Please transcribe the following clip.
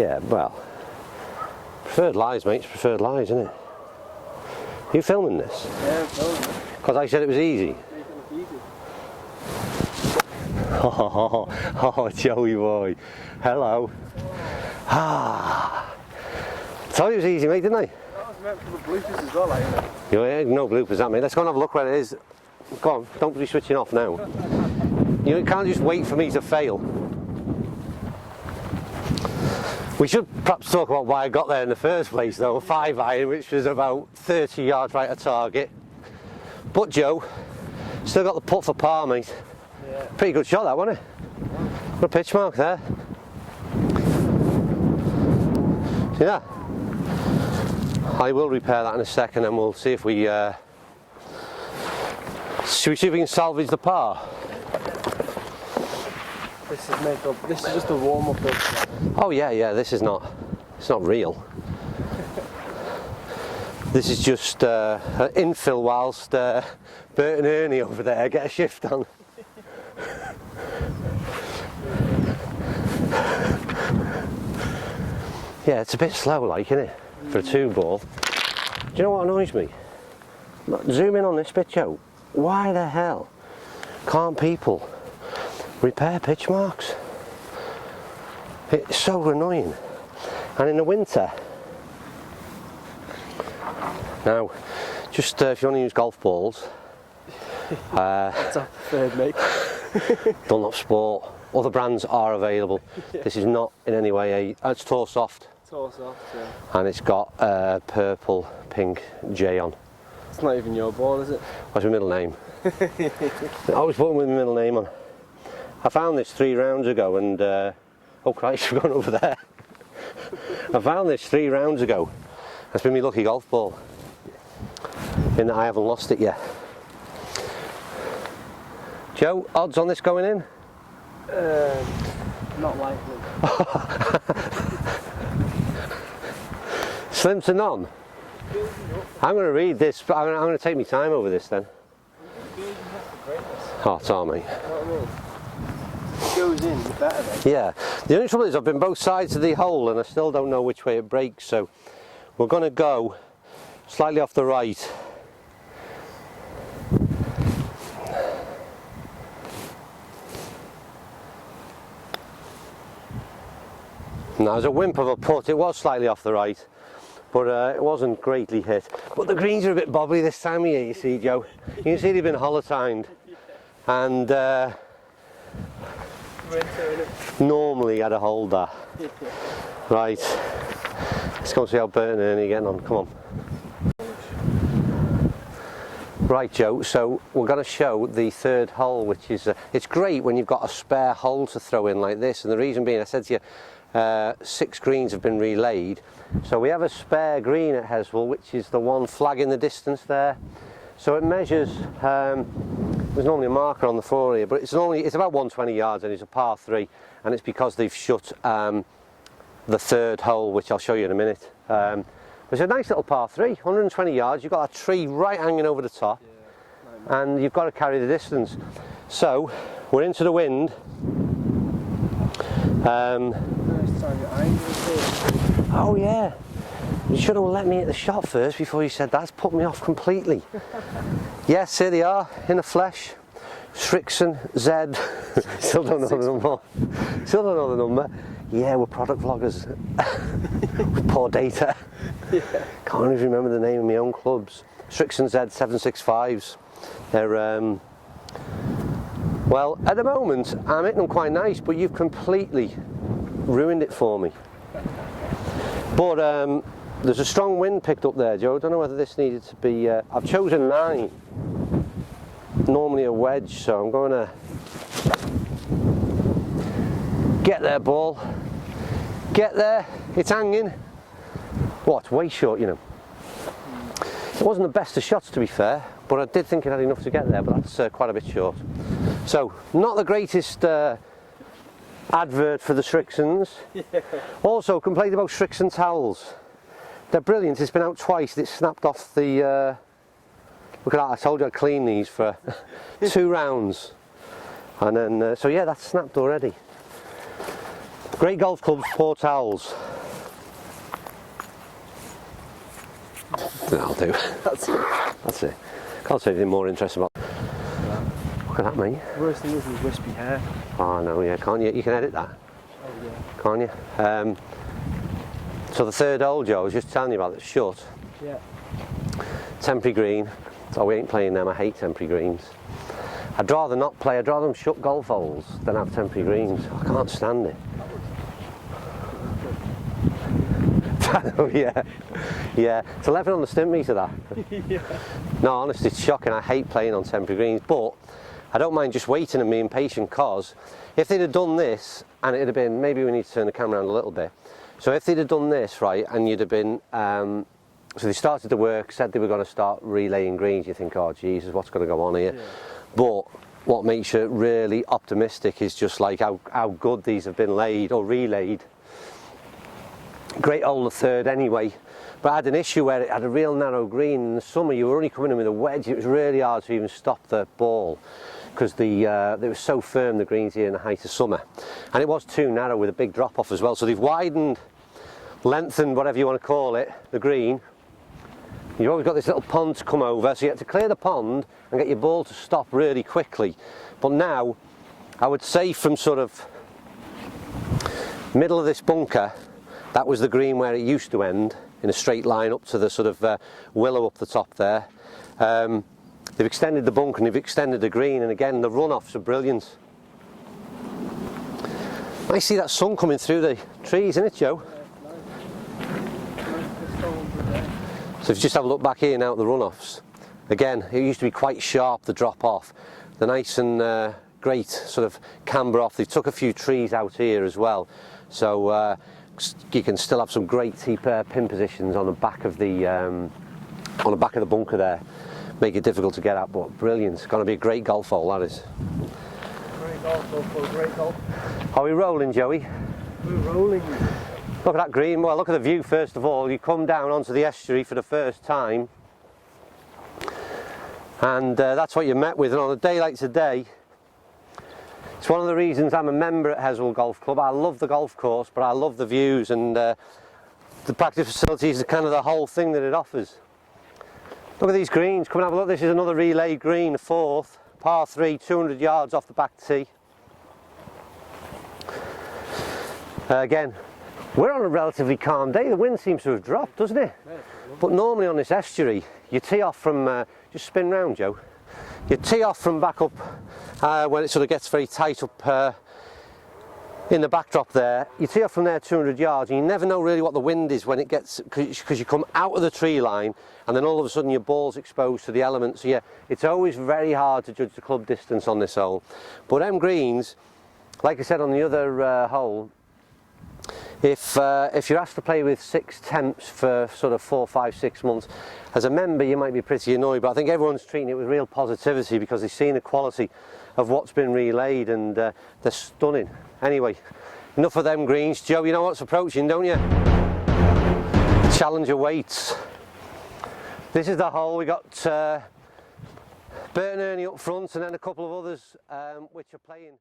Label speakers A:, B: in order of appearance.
A: Yeah, well, preferred lies, mate. It's preferred lies, isn't it? Are you filming this?
B: Yeah, I'm filming.
A: Because I said it was easy.
B: Make it look easy.
A: Oh, Joey boy. Hello. Ah. Told you it was easy, mate, didn't I?
B: That was meant for the bloopers as well, like, isn't it?
A: Yeah, no bloopers, that, mate. Let's go and have a look where it is. Go on, don't be switching off now. You can't just wait for me to fail. We should perhaps talk about why I got there in the first place, though. A 5-iron, which was about 30 yards right of target. But Joe, still got the putt for par, mate.
B: Yeah.
A: Pretty good shot, that, wasn't it? Good pitch mark there. See that? I will repair that in a second, and we'll see if we should we see if we can salvage the par?
B: This is made up. This is just a warm up.
A: Oh yeah, this is not. It's not real. This is just infill whilst Bert and Ernie over there get a shift on. Yeah, it's a bit slow, like, isn't it, for a 2-ball? Do you know what annoys me? Look, zoom in on this bit, Joe. Why the hell can't people repair pitch marks? It's so annoying. And in the winter, now, just if you want to use golf balls,
B: That's our third, mate.
A: Dunlop Sport, other brands are available.
B: Yeah.
A: This is not in any way it's Tour Soft.
B: Tour Soft, yeah.
A: And it's got a purple, pink J on.
B: It's not even your ball, is it?
A: What's my middle name? I always put them with my middle name on. I found this 3 rounds ago and, oh Christ, we've gone over there. I found this 3 rounds ago. That's been my lucky golf ball. In that I haven't lost it yet. Joe, odds on this going in?
B: Not likely.
A: Slim to none? I'm going to read this, but I'm going to take my time over this then. Oh, it's all, mate.
B: It goes in, the better then.
A: Yeah. The only trouble is I've been both sides of the hole and I still don't know which way it breaks, so we're going to go slightly off the right. Now, as a wimp of a putt, it was slightly off the right, but it wasn't greatly hit. But the greens are a bit bobbly this time of year, you see, Joe. You can see they've been hollow-timed, and normally I'd have hold that. Right, let's go and see how Bert and Ernie are getting on. Come on. Right, Joe, so we're going to show the 3rd hole, which is, it's great when you've got a spare hole to throw in like this, and the reason being, I said to you, 6 greens have been relayed, so we have a spare green at Heswall, which is the one flag in the distance there. So it measures, there's normally a marker on the floor here, but it's about 120 yards and it's a par 3, and it's because they've shut the 3rd hole, which I'll show you in a minute. It's a nice little par 3, 120 yards. You've got a tree right hanging over the top, yeah, and you've got to carry the distance. So we're into the wind. Oh yeah, you should have let me hit the shot first before you said that. It's put me off completely. Yes, here they are in the flesh. Strixon Z. Still don't know the number. Still don't know the number. Yeah, we're product vloggers with poor data. Yeah. Can't even remember the name of my own clubs. Strixon Z 765s. They're well, at the moment I'm hitting them quite nice, but you've completely ruined it for me. But there's a strong wind picked up there, Joe. I don't know whether this needed to be. I've chosen 9. Normally a wedge, so I'm going to get there, ball. Get there. It's hanging. What? Way short, you know. It wasn't the best of shots, to be fair, but I did think it had enough to get there, but that's quite a bit short. So, not the greatest advert for the Strixons. Yeah. Also, complained about Strixon towels. They're brilliant. It's been out twice. It's snapped off the... look at that. I told you I'd clean these for 2 rounds. And then, so yeah, that's snapped already. Great golf club, Port Owls. That'll do.
B: That's it.
A: That's it. Can't say anything more interesting about. Look at that, mate.
B: Worst thing is his wispy hair.
A: Oh no, yeah, can't you? You can edit that,
B: Oh yeah.
A: can't you? So the third hole, Joe, I was just telling you about, that's shut.
B: Yeah.
A: Temporary green. So we ain't playing them. I hate temporary greens. I'd rather not play. I'd rather them shut golf holes than have temporary greens. I can't stand it. Yeah, yeah. It's 11 on the stimp meter, that.
B: Yeah.
A: No, honestly, it's shocking. I hate playing on temporary greens, but I don't mind just waiting and being patient, because if they'd have done this and it'd have been, maybe we need to turn the camera around a little bit. So if they'd have done this, right, and you'd have been, so they started the work, said they were going to start relaying greens, you think, oh Jesus, what's going to go on here? Yeah. But what makes you really optimistic is just like how good these have been laid or relayed. Great hole the third anyway, but I had an issue where it had a real narrow green. In the summer you were only coming in with a wedge. It was really hard to even stop the ball because it was so firm, the greens here in the height of summer, and it was too narrow with a big drop off as well. So they've widened, lengthened, whatever you want to call it, the green. You've always got this little pond to come over, so you have to clear the pond and get your ball to stop really quickly. But now I would say from sort of middle of this bunker, that was the green where it used to end, in a straight line up to the sort of willow up the top there. They've extended the bunker and they've extended the green, and again the runoffs are brilliant. I see that sun coming through the trees, isn't it, Joe? So if you just have a look back here now at the runoffs, again it used to be quite sharp, the drop off. The nice and great sort of camber off. They took a few trees out here as well, so you can still have some great pin positions on the back of the bunker there. Make it difficult to get at, but brilliant. It's going to be a great golf hole, that is.
B: Great golf hole for a great golf.
A: Are we rolling, Joey?
B: We're rolling.
A: Look at that green. Well, look at the view first of all. You come down onto the estuary for the first time, and that's what you're met with. And on a day like today, it's one of the reasons I'm a member at Heswall Golf Club. I love the golf course, but I love the views, and the practice facilities are kind of the whole thing that it offers. Look at these greens. Come and have a look. This is another relayed green, a fourth, par 3, 200 yards off the back tee. Again, we're on a relatively calm day. The wind seems to have dropped, doesn't it? But normally on this estuary, you tee off from, just spin round, Joe. You tee off from back up when it sort of gets very tight up in the backdrop there. You tee off from there 200 yards, and you never know really what the wind is when it gets, because you come out of the tree line and then all of a sudden your ball's exposed to the elements. So yeah, it's always very hard to judge the club distance on this hole. But them greens, like I said on the other hole, if you're asked to play with 6 temps for sort of 4, 5, 6 months, as a member you might be pretty annoyed, but I think everyone's treating it with real positivity because they've seen the quality of what's been relayed, and they're stunning. Anyway, enough of them greens. Joe, you know what's approaching, don't you? Challenger waits. This is the hole. We got Bert and Ernie up front, and then a couple of others which are playing.